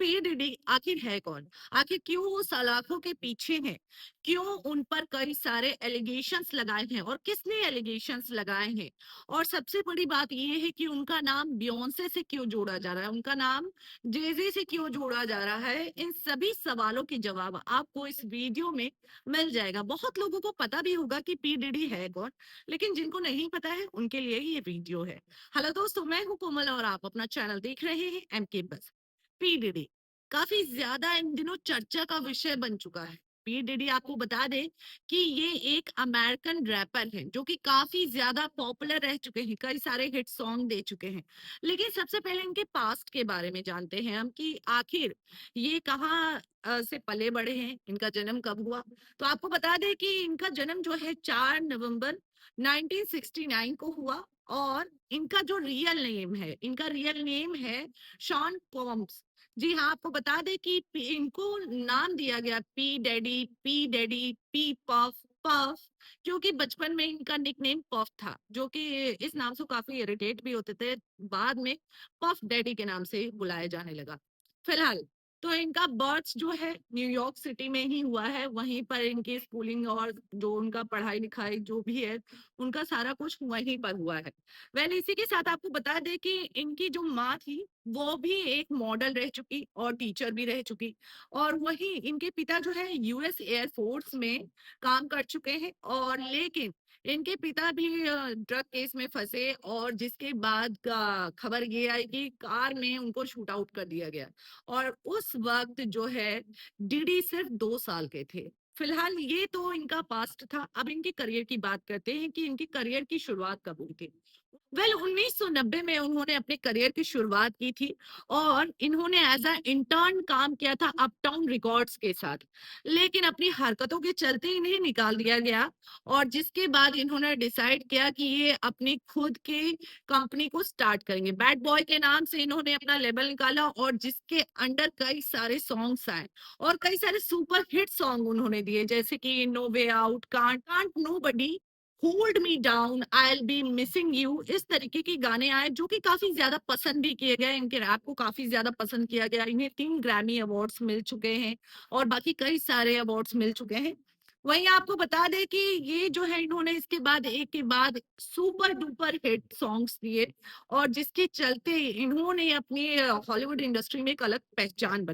P DD आखिर है कौन? आखिर क्यों वो सलाखों के पीछे हैं? क्यों उन पर कई सारे एलिगेशंस लगाए हैं और किसने एलिगेशंस लगाए हैं? और सबसे बड़ी बात ये है कि उनका नाम बियोंसे से क्यों जोड़ा जा रहा है? उनका नाम जेजी से क्यों जोड़ा जा रहा है? इन सभी सवालों के जवाब आपको इस वीडियो में मिल जाएगा। बहुत लोगों को पता भी होगा कि पी डिडी है कौन, लेकिन जिनको नहीं पता है उनके लिए ये वीडियो है। हेलो दोस्तों, मैं हूं कोमल और आप अपना चैनल देख रहे हैं एमके बस। पी डिडी काफी ज्यादा इन दिनों चर्चा का विषय बन चुका है। पी डिडी आपको बता दें कि ये एक अमेरिकन रैपर है जो कि काफी ज्यादा पॉपुलर रह चुके हैं, कई सारे हिट सॉन्ग दे चुके हैं। लेकिन सबसे पहले इनके पास्ट के बारे में जानते हैं हम कि आखिर ये कहाँ से पले बड़े हैं, इनका जन्म कब हुआ। तो आपको बता दें कि इनका जन्म जो है 4 नवंबर 1969 को हुआ। और इनका जो रियल नेम है शॉन कॉम्स। जी हाँ, आपको बता दें कि इनको नाम दिया गया P daddy P puff puff, क्योंकि बचपन में इनका निकनेम पफ था, जो कि इस नाम से काफी इरिटेट भी होते थे। बाद में पफ डैडी के नाम से बुलाया जाने लगा। फिलहाल तो इनका बर्थ जो है न्यूयॉर्क सिटी में ही हुआ है, वहीं पर इनकी स्कूलिंग और जो उनका पढ़ाई लिखाई जो भी है, उनका सारा कुछ वहीं पर हुआ है। इसी के साथ आपको बता दें कि इनकी जो माँ थी वो भी एक मॉडल रह चुकी और टीचर भी रह चुकी। और वहीं इनके पिता जो है यूएस एयरफोर्स में काम कर चुके हैं। और लेकिन इनके पिता भी ड्रग केस में फंसे, और जिसके बाद का खबर ये आई कि कार में उनको शूट आउट कर दिया गया। और उस वक्त जो है डीडी सिर्फ 2 साल के थे। फिलहाल ये तो इनका पास्ट था। अब इनके करियर की बात करते हैं कि इनकी करियर की शुरुआत कब हुई थी। 1990 में उन्होंने अपने करियर की शुरुआत की थी। और इन्होंने एज अ इंटर्न काम किया था अपटाउन रिकॉर्ड्स के साथ। लेकिन अपनी हरकतों के चलते इन्हें निकाल दिया गया। और जिसके बाद इन्होंने डिसाइड किया कि ये अपनी खुद के कंपनी को स्टार्ट करेंगे। बैड बॉय के नाम से इन्होंने अपना लेबल निकाला, और जिसके अंडर कई सारे सॉन्ग्स आए और कई सारे सुपर हिट सॉन्ग उन्होंने दिए, जैसे कि no way out, can't nobody, hold me down, I will be missing you. इस तरीके के गाने आए जो कि काफी ज्यादा पसंद भी किए गए। इनके रैप को काफी ज्यादा पसंद किया गया। इन्हें 3 ग्रैमी अवार्ड्स मिल चुके हैं और बाकी कई सारे अवार्ड्स मिल चुके हैं। वहीं आपको बता दें कि ये जो है इन्होंने इसके बाद एक के बाद सुपर डुपर हिट सॉन्ग्स दिए, और जिसके चलते इन्होंने अपनी हॉलीवुड इंडस्ट्री में एक अलग पहचान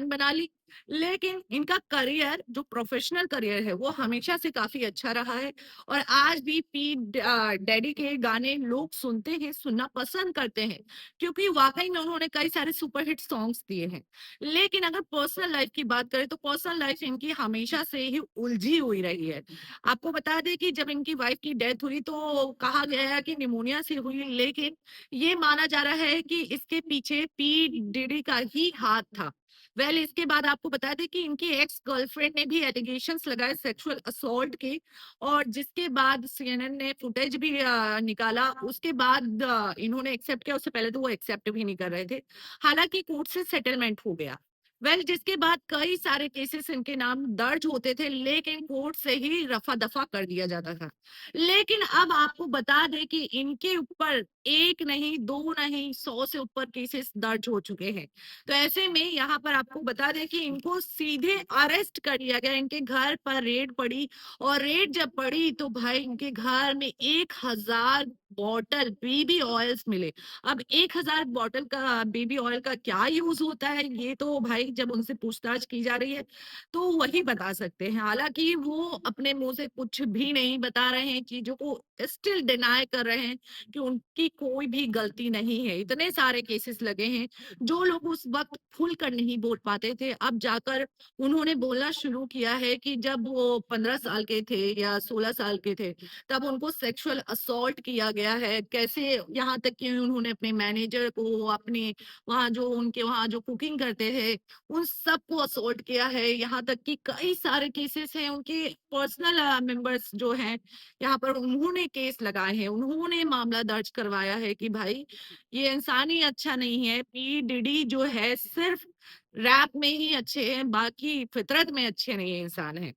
बना ली। लेकिन इनका करियर जो प्रोफेशनल करियर है वो हमेशा से काफी अच्छा रहा है। और आज भी डैडी के गाने लोग सुनते हैं, सुनना पसंद करते हैं, क्योंकि वाकई में उन्होंने कई सारे सुपरहिट सॉन्ग्स दिए हैं। लेकिन अगर पर्सनल लाइफ की बात करें तो पर्सनल लाइफ इनकी हमेशा से ही उलझी हुई रही है। आपको बता दें कि जब इनकी वाइफ की डेथ हुई तो कहा गया है कि निमोनिया से हुई, लेकिन ये माना जा रहा है कि इसके पीछे पी डिडी का ही हाथ था। इसके बाद आपको बता दें कि इनकी एक्स गर्लफ्रेंड ने भी एलिगेशंस लगाए सेक्सुअल असॉल्ट के। और जिसके बाद सीएनएन ने फुटेज भी निकाला। उसके बाद इन्होंने एक्सेप्ट किया, उससे पहले तो वो एक्सेप्ट भी नहीं कर रहे थे। हालांकि कोर्ट से सेटलमेंट हो गया। जिसके बाद कई सारे केसेस इनके नाम दर्ज होते थे, लेकिन कोर्ट से ही रफा दफा कर दिया जाता था। लेकिन अब आपको बता दें कि इनके ऊपर एक नहीं, दो नहीं, 100 से ऊपर केसेस दर्ज हो चुके हैं। तो ऐसे में यहाँ पर आपको बता दें कि इनको सीधे अरेस्ट कर लिया गया। इनके घर पर रेड पड़ी, और रेड जब पड़ी तो भाई इनके घर में 1000 बॉटल बेबी ऑयल्स मिले। अब 1000 बॉटल का बेबी ऑयल का क्या यूज होता है, ये तो भाई जब उनसे पूछताछ की जा रही है तो वही बता सकते हैं। हालांकि वो अपने मुंह से कुछ भी नहीं बता रहे हैं, चीजों को स्टिल डिनाई कर रहे हैं कि उनकी कोई भी गलती नहीं है। इतने सारे केसेस लगे हैं। जो लोग उस वक्त खुलकर नहीं बोल पाते थे, अब जाकर उन्होंने बोलना शुरू किया है कि जब वो 15 साल के थे या 16 साल के थे तब उनको सेक्सुअल असॉल्ट किया गया है। कैसे, यहाँ तक कि उन्होंने अपने मैनेजर को, अपने वहाँ जो कुकिंग करते थे उन सबको असॉल्ट किया है। यहाँ तक कि कई सारे केसेस हैं उनके पर्सनल मेंबर्स जो हैं, यहाँ पर उन्होंने केस लगाए हैं, उन्होंने मामला दर्ज करवाया है कि भाई ये इंसान ही अच्छा नहीं है। पी डिडी जो है सिर्फ रैप में ही अच्छे हैं, बाकी फितरत में अच्छे नहीं इंसान है।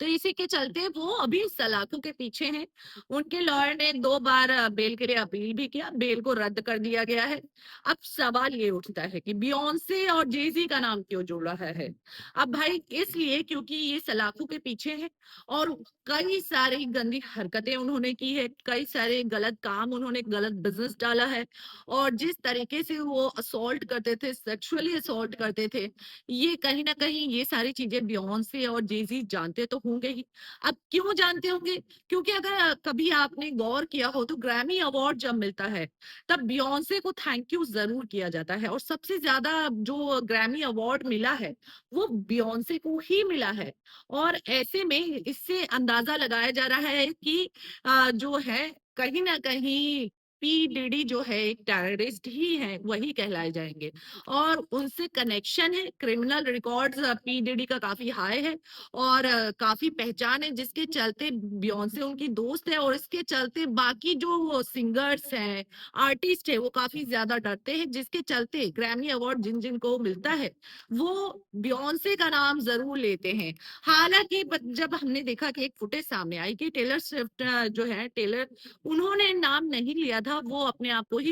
तो इसी के चलते वो अभी सलाखों के पीछे हैं। उनके लॉयर ने 2 बार बेल के लिए अपील भी किया, बेल को रद्द कर दिया गया है। अब सवाल ये उठता है कि बियोंसे और जेजी का नाम क्यों जोड़ा है? अब भाई इसलिए क्योंकि ये सलाखों के पीछे हैं और कई सारी गंदी हरकतें उन्होंने की है, कई सारे गलत काम उन्होंने, गलत बिजनेस डाला है और जिस तरीके से वो असॉल्ट करते थे, सेक्सुअली असॉल्ट करते थे, ये कहीं ना कहीं ये सारी चीजें बियॉन्से और जेजी जानते तो होंगे ही। अब क्यों जानते होंगे? क्योंकि अगर कभी आपने गौर किया हो तो ग्रैमी अवार्ड जब मिलता है तब बियॉन्से को थैंक यू जरूर किया जाता है और सबसे ज्यादा जो ग्रैमी अवार्ड मिला है वो बियॉन्से को ही मिला है। और ऐसे में इससे अंदाजा लगाया जा रहा है कि जो है कहीं ना कहीं पी डीडी जो है एक टेररिस्ट ही है, वही कहलाए जाएंगे और उनसे कनेक्शन है, क्रिमिनल रिकॉर्ड्स पी डीडी का काफी हाई है और काफी पहचान है जिसके चलते बियॉन्से उनकी दोस्त है और इसके चलते बाकी जो सिंगर्स हैं, आर्टिस्ट है, वो काफी ज्यादा डरते हैं जिसके चलते ग्रैमी अवार्ड जिन जिन को मिलता है वो बियॉन्से का नाम जरूर लेते हैं। हालांकि जब हमने देखा कि एक फुटेज सामने आई कि टेलर स्विफ्ट जो है टेलर, उन्होंने नाम नहीं लिया था, वो अपने आप को ही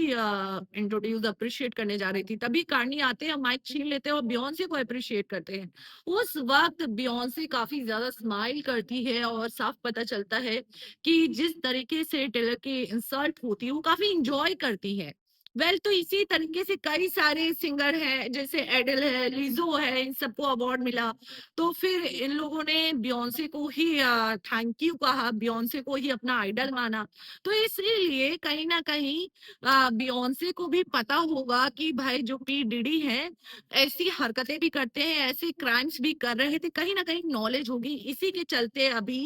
इंट्रोड्यूस अप्रिशिएट करने जा रही थी, तभी कार्नी आते हैं, माइक छीन लेते हैं और बियॉन्से को अप्रिशिएट करते हैं। उस वक्त बियॉन्से काफी ज्यादा स्माइल करती है और साफ पता चलता है कि जिस तरीके से टेलर की इंसल्ट होती है वो काफी इंजॉय करती है। तो इसी तरीके से कई सारे सिंगर हैं, जैसे एडल है, लिजो है, इन सबको अवार्ड मिला, तो फिर इन लोगों ने बियॉन्से को ही थैंक यू कहा, बियॉन्से को ही अपना आइडल माना। तो इसलिए कहीं ना कहीं बियॉन्से को भी पता होगा कि भाई जो पी डीडी है ऐसी हरकतें भी करते हैं, ऐसे क्राइम्स भी कर रहे थे, कहीं ना कहीं नॉलेज होगी। इसी के चलते अभी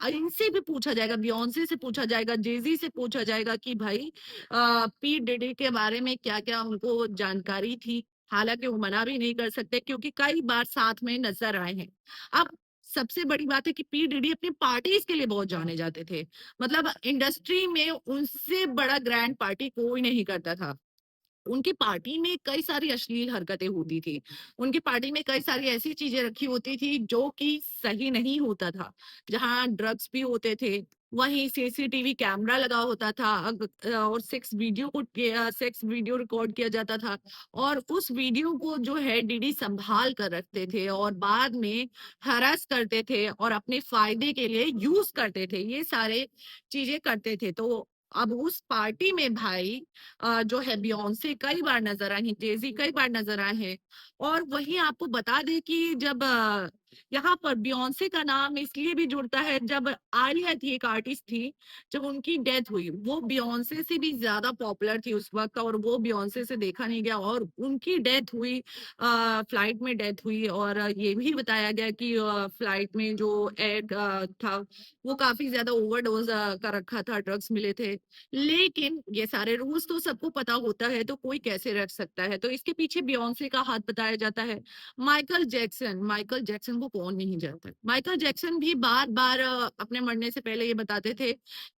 इनसे भी पूछा जाएगा, बियॉन्से से पूछा जाएगा, जेजी से पूछा जाएगा कि भाई पी डीडी के बारे में क्या क्या उनको जानकारी थी। हालांकि वो मना भी नहीं कर सकते क्योंकि कई बार साथ में नजर आए हैं। अब सबसे बड़ी बात है कि पी डीडी अपनी पार्टीज के लिए बहुत जाने जाते थे, मतलब इंडस्ट्री में उनसे बड़ा ग्रैंड पार्टी कोई नहीं करता था। उनकी पार्टी में कई सारी अश्लील हरकतें होती थी, उनकी पार्टी में कई सारी ऐसी चीजें रखी होती थी जो कि सही नहीं होता था, जहां ड्रग्स भी होते थे, वहीं सीसीटीवी कैमरा लगा होता था, और सेक्स वीडियो रिकॉर्ड किया जाता था और उस वीडियो को जो है डीडी संभाल कर रखते थे और बाद में हरास करते थे और अपने फायदे के लिए यूज करते थे, ये सारे चीजें करते थे। तो अब उस पार्टी में भाई जो है बियॉन्से कई बार नजर आई, जेजी कई बार नजर आए हैं। और वहीं आपको बता दें कि जब यहाँ पर बियॉन्से का नाम इसलिए भी जुड़ता है, जब आलिया थी, एक आर्टिस्ट थी, जब उनकी डेथ हुई वो बियॉन्से से भी ज्यादा पॉपुलर थी उस वक्त और वो बियॉन्से से देखा नहीं गया और उनकी डेथ हुई, फ्लाइट में डेथ हुई और ये भी बताया गया कि फ्लाइट में जो एयर था वो काफी ज्यादा ओवरडोज का रखा था, ड्रग्स मिले थे। लेकिन ये सारे रूल्स तो सबको पता होता है, तो कोई कैसे रख सकता है? तो इसके पीछे बियॉन्से का हाथ बताया जाता है। माइकल जैक्सन को कौन नहीं जानता? माइकल जैक्सन भी बार बार अपने मरने से पहले ये बताते थे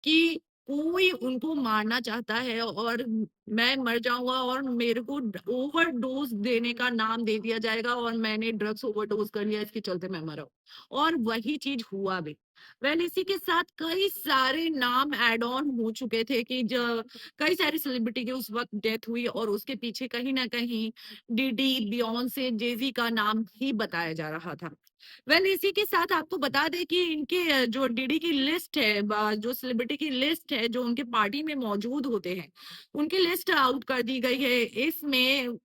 कि कोई उनको मारना चाहता है और मैं मर जाऊंगा और मेरे को ओवरडोज देने का नाम दे दिया जाएगा और मैंने ड्रग्स ओवरडोज कर लिया, इसके चलते मैं मरा हूं। और वही चीज हुआ भी। इसी के साथ कई सारे नाम एड ऑन हो चुके थे कि जो कई सारे सेलिब्रिटी की उस वक्त डेथ हुई और उसके पीछे कहीं ना कहीं डीडी, बियॉन्से, जेजी का नाम ही बताया जा रहा था। इसी के साथ आपको बता दें कि इनके जो डीडी की लिस्ट है, जो सेलिब्रिटी की लिस्ट है जो उनके पार्टी में मौजूद होते हैं, उनकी लिस्ट आउट कर दी गई है। इसमें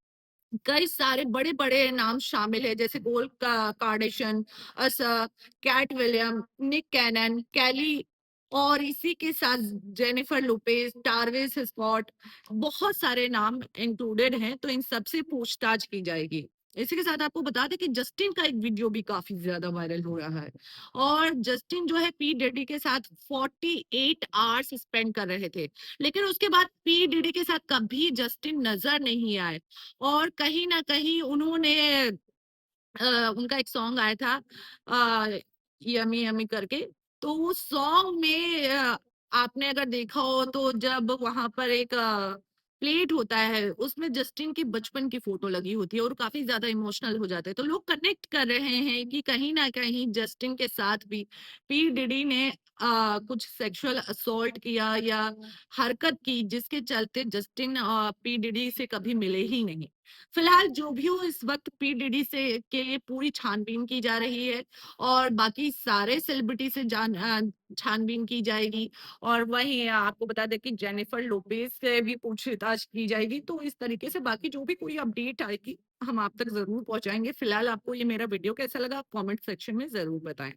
कई सारे बड़े बड़े नाम शामिल है, जैसे गोल्ड कार्डेशन, कैट विलियम, निक कैनन, कैली और इसी के साथ जेनिफर लोपेज, टारविस स्कॉट, बहुत सारे नाम इंक्लूडेड हैं। तो इन सबसे पूछताछ की जाएगी। इसी के साथ आपको बता दें कि जस्टिन का एक वीडियो भी काफी ज्यादा वायरल हो रहा है और जस्टिन जो है पी डेडी के साथ 48 आवर्स स्पेंड कर रहे थे, लेकिन उसके बाद पी डीडी के साथ कभी जस्टिन नजर नहीं आए। और कहीं ना कहीं उन्होंने उनका एक सॉन्ग आया था यमी यमी करके, तो उस सॉन्ग में आपने अगर देखा हो तो जब वहां पर एक प्लेट होता है, उसमें जस्टिन की बचपन की फ़ोटो लगी होती है और काफ़ी ज़्यादा इमोशनल हो जाते हैं। तो लोग कनेक्ट कर रहे हैं कि कहीं न कहीं जस्टिन के साथ भी पी डिडी ने कुछ सेक्सुअल असॉल्ट किया या हरकत की, जिसके चलते जस्टिन पी डिडी से कभी मिले ही नहीं। फिलहाल जो भी हो, इस वक़्त पी डिडी से के लिए पूरी छानबीन की जा रही है और बाकी सारे सेलिब्रिटी से छानबीन की जाएगी। और वहीं आपको बता दें कि जेनिफर लोपेज़ से भी पूछताछ की जाएगी। तो इस तरीके से बाकी जो भी कोई अपडेट आएगी, हम आप तक ज़रूर पहुँचाएँगे। फिलहाल आपको ये मेरा वीडियो कैसा लगा? आप कमेंट सेक्शन में ज़रूर बताएँ।